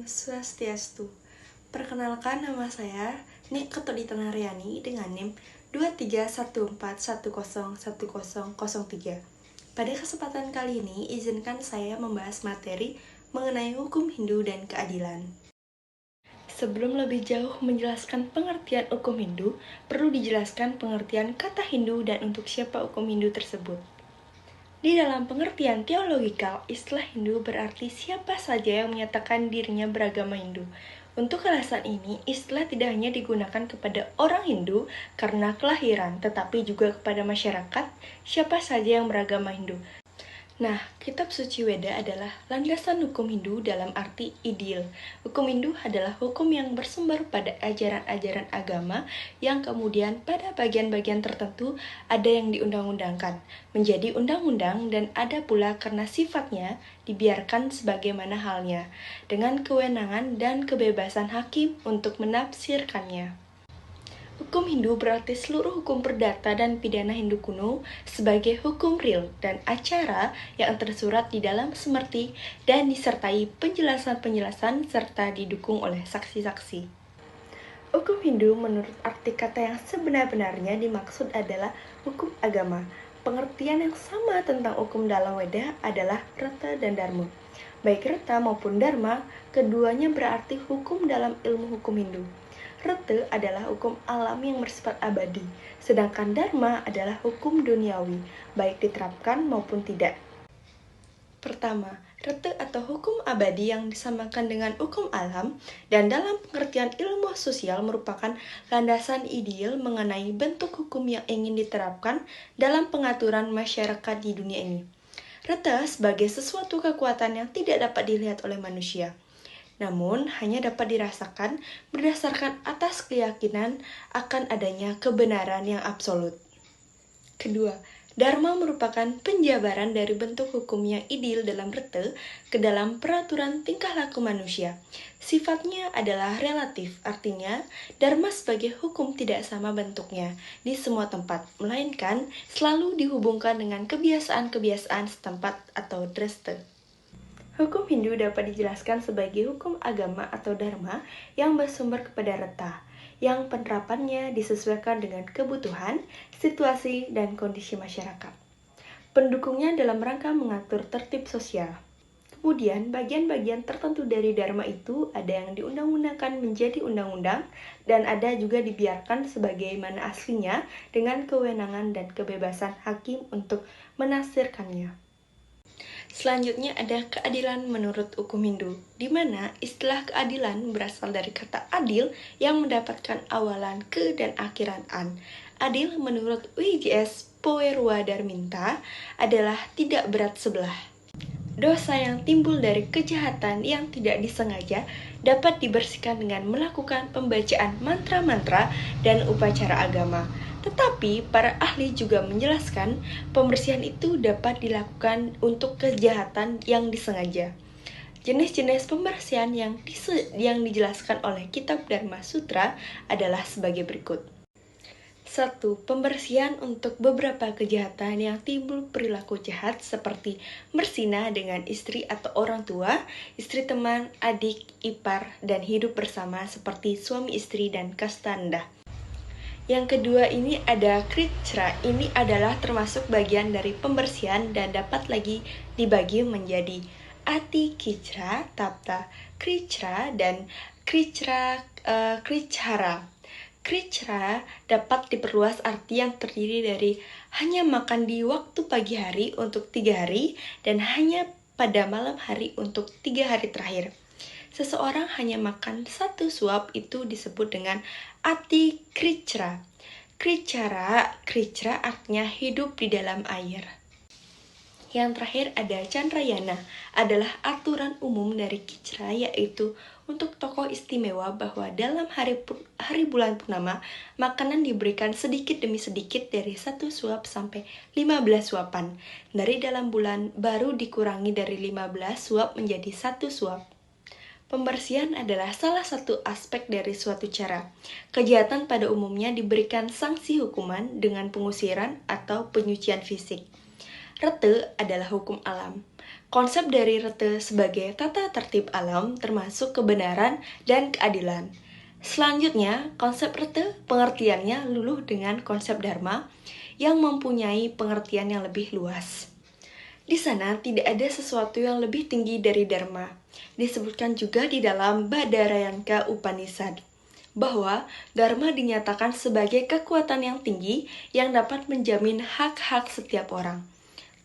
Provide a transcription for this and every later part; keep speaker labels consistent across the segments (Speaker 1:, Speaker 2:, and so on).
Speaker 1: Om Swastiastu. Perkenalkan, nama saya Nik Ketodita Naryani dengan NIM 2314101003. Pada kesempatan kali ini, izinkan saya membahas materi mengenai hukum Hindu dan keadilan. Sebelum lebih jauh menjelaskan pengertian hukum Hindu, perlu dijelaskan pengertian kata Hindu dan untuk siapa hukum Hindu tersebut. Di dalam pengertian teologikal, istilah Hindu berarti siapa saja yang menyatakan dirinya beragama Hindu. Untuk alasan ini, istilah tidak hanya digunakan kepada orang Hindu karena kelahiran, tetapi juga kepada masyarakat siapa saja yang beragama Hindu. Nah, kitab suci Weda adalah landasan hukum Hindu dalam arti ideal. Hukum Hindu adalah hukum yang bersumber pada ajaran-ajaran agama yang kemudian pada bagian-bagian tertentu ada yang diundang-undangkan, menjadi undang-undang, dan ada pula karena sifatnya dibiarkan sebagaimana halnya, dengan kewenangan dan kebebasan hakim untuk menafsirkannya. Hukum Hindu berarti seluruh hukum perdata dan pidana Hindu kuno sebagai hukum real dan acara yang tersurat di dalam Smriti dan disertai penjelasan-penjelasan serta didukung oleh saksi-saksi. Hukum Hindu menurut arti kata yang sebenar-benarnya dimaksud adalah hukum agama. Pengertian yang sama tentang hukum dalam Weda adalah Rata dan Dharma. Baik Rata maupun Dharma, keduanya berarti hukum dalam ilmu hukum Hindu. Rete adalah hukum alam yang bersifat abadi, sedangkan Dharma adalah hukum duniawi, baik diterapkan maupun tidak. Pertama, rete atau hukum abadi yang disamakan dengan hukum alam dan dalam pengertian ilmu sosial merupakan landasan ideal mengenai bentuk hukum yang ingin diterapkan dalam pengaturan masyarakat di dunia ini. Rete sebagai sesuatu kekuatan yang tidak dapat dilihat oleh manusia, namun hanya dapat dirasakan berdasarkan atas keyakinan akan adanya kebenaran yang absolut. Kedua, Dharma merupakan penjabaran dari bentuk hukum yang ideal dalam rete ke dalam peraturan tingkah laku manusia. Sifatnya adalah relatif, artinya Dharma sebagai hukum tidak sama bentuknya di semua tempat, melainkan selalu dihubungkan dengan kebiasaan-kebiasaan setempat atau dreste. Hukum Hindu dapat dijelaskan sebagai hukum agama atau dharma yang bersumber kepada rata, yang penerapannya disesuaikan dengan kebutuhan, situasi, dan kondisi masyarakat. Pendukungnya dalam rangka mengatur tertib sosial. Kemudian, bagian-bagian tertentu dari dharma itu ada yang diundang-undangkan menjadi undang-undang dan ada juga dibiarkan sebagaimana aslinya dengan kewenangan dan kebebasan hakim untuk menafsirkannya. Selanjutnya ada keadilan menurut hukum Hindu, di mana istilah keadilan berasal dari kata adil yang mendapatkan awalan ke dan akhiran an. Adil menurut WGS Poerwadharminta adalah tidak berat sebelah. Dosa yang timbul dari kejahatan yang tidak disengaja dapat dibersihkan dengan melakukan pembacaan mantra-mantra dan upacara agama. Tetapi para ahli juga menjelaskan pembersihan itu dapat dilakukan untuk kejahatan yang disengaja. Jenis-jenis pembersihan yang dijelaskan oleh kitab Dharma Sutra adalah sebagai berikut. 1. Pembersihan untuk beberapa kejahatan yang timbul perilaku jahat seperti berzina dengan istri atau orang tua, istri teman, adik, ipar, dan hidup bersama seperti suami istri dan kastanda. Yang kedua ini ada kritra. Ini adalah termasuk bagian dari pembersihan dan dapat lagi dibagi menjadi ati kitra, tapta kritra, dan krichara. Kritra dapat diperluas arti yang terdiri dari hanya makan di waktu pagi hari untuk 3 hari dan hanya pada malam hari untuk 3 hari terakhir. Seseorang hanya makan 1 suap itu disebut dengan ati kritra. Kritra artinya hidup di dalam air. Yang terakhir ada Chandrayana, adalah aturan umum dari Kritra, yaitu untuk tokoh istimewa bahwa dalam hari bulan purnama, makanan diberikan sedikit demi sedikit dari 1 suap sampai 15 suapan. Dari dalam bulan baru dikurangi dari 15 suap menjadi 1 suap. Pembersihan adalah salah satu aspek dari suatu cara. Kejahatan pada umumnya diberikan sanksi hukuman dengan pengusiran atau penyucian fisik. Rete adalah hukum alam. Konsep dari Rete sebagai tata tertib alam termasuk kebenaran dan keadilan. Selanjutnya, konsep Rete pengertiannya luluh dengan konsep Dharma yang mempunyai pengertian yang lebih luas. Di sana tidak ada sesuatu yang lebih tinggi dari Dharma. Disebutkan juga di dalam Badarayaka Upanishad bahwa Dharma dinyatakan sebagai kekuatan yang tinggi yang dapat menjamin hak-hak setiap orang.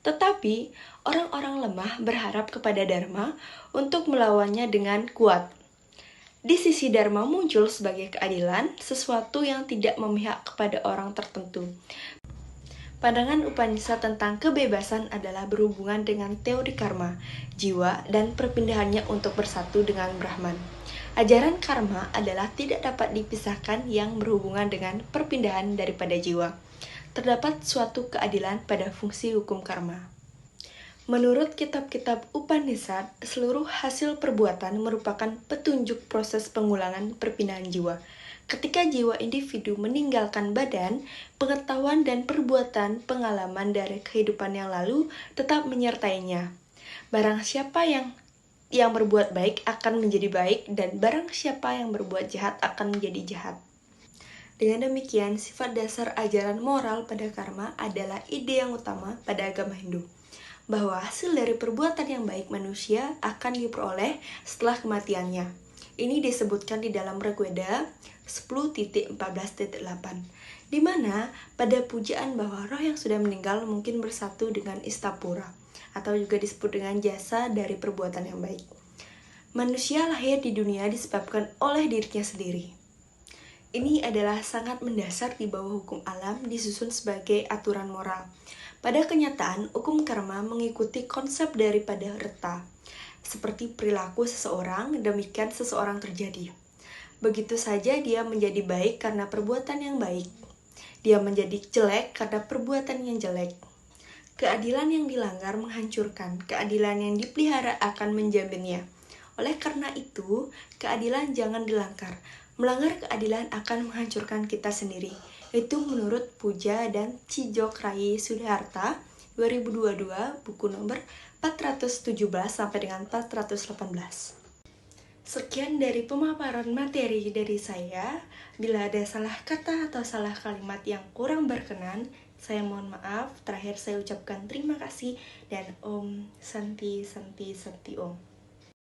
Speaker 1: Tetapi, orang-orang lemah berharap kepada Dharma untuk melawannya dengan kuat. Di sisi Dharma muncul sebagai keadilan, sesuatu yang tidak memihak kepada orang tertentu. Pandangan Upanishad tentang kebebasan adalah berhubungan dengan teori karma, jiwa, dan perpindahannya untuk bersatu dengan Brahman. Ajaran karma adalah tidak dapat dipisahkan yang berhubungan dengan perpindahan daripada jiwa. Terdapat suatu keadilan pada fungsi hukum karma. Menurut kitab-kitab Upanishad, seluruh hasil perbuatan merupakan petunjuk proses pengulangan perpindahan jiwa. Ketika jiwa individu meninggalkan badan, pengetahuan dan perbuatan pengalaman dari kehidupan yang lalu tetap menyertainya. Barang siapa yang berbuat baik akan menjadi baik, dan barang siapa yang berbuat jahat akan menjadi jahat. Dengan demikian, sifat dasar ajaran moral pada karma adalah ide yang utama pada agama Hindu, bahwa hasil dari perbuatan yang baik manusia akan diperoleh setelah kematiannya. Ini disebutkan di dalam Rigveda 10.14.8, di mana pada pujaan bahwa roh yang sudah meninggal mungkin bersatu dengan istapura, atau juga disebut dengan jasa dari perbuatan yang baik. Manusia lahir di dunia disebabkan oleh dirinya sendiri. Ini adalah sangat mendasar di bawah hukum alam disusun sebagai aturan moral. Pada kenyataan, hukum karma mengikuti konsep daripada Reta. Seperti perilaku seseorang, demikian seseorang terjadi. Begitu saja dia menjadi baik karena perbuatan yang baik. Dia menjadi jelek karena perbuatan yang jelek. Keadilan yang dilanggar menghancurkan, keadilan yang dipelihara akan menjaminnya. Oleh karena itu, keadilan jangan dilanggar. Melanggar keadilan akan menghancurkan kita sendiri. Itu menurut Puja dan Cijokrayi Sudarta 2022, buku nomor 417 sampai dengan 418. Sekian dari pemaparan materi dari saya. Bila ada salah kata atau salah kalimat yang kurang berkenan, saya mohon maaf. Terakhir saya ucapkan terima kasih dan Om Santi Santi Santi Om.